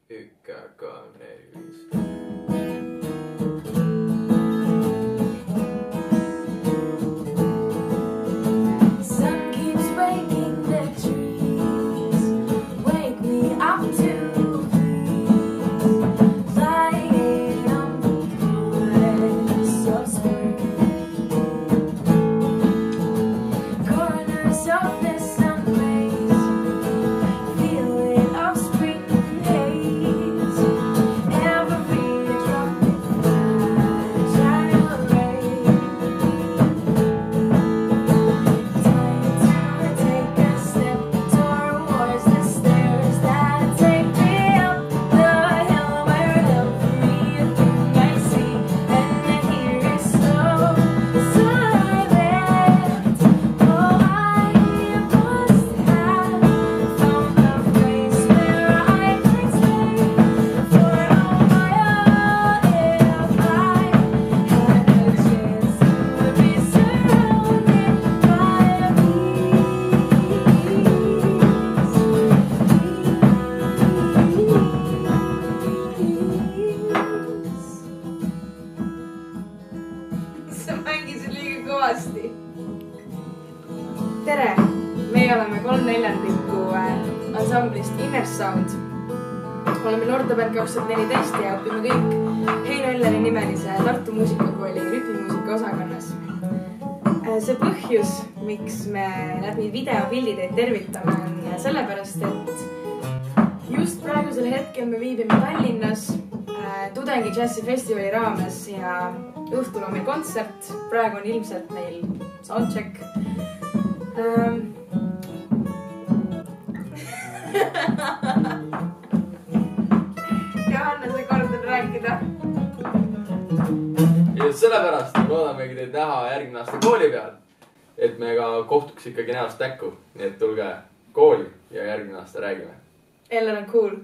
YK45. Tere! Meie oleme 3/4 ansamblist Inner Sound. Oleme noortebänd 2014 ja õpime kõik Heino Elleri nimelise Tartu Muusikakooli rütmimuusika osakonnas. See põhjus, miks me läbi videopildi teid tervitame, on sellepärast, et just praegusel hetkel me viibime Tallinnas Tudengi džässifestivali raames ja õhtul on meil kontsert. Praegu on ilmselt meil soundcheck. Johannes, sa kordan rääkida. Ja sellepärast loodamegi teid näha järgmine aasta kooli peal, et me ka kohtuks ikkagi näost näkku. Nii et tulge kooli ja järgmine aasta räägime. Eller on cool.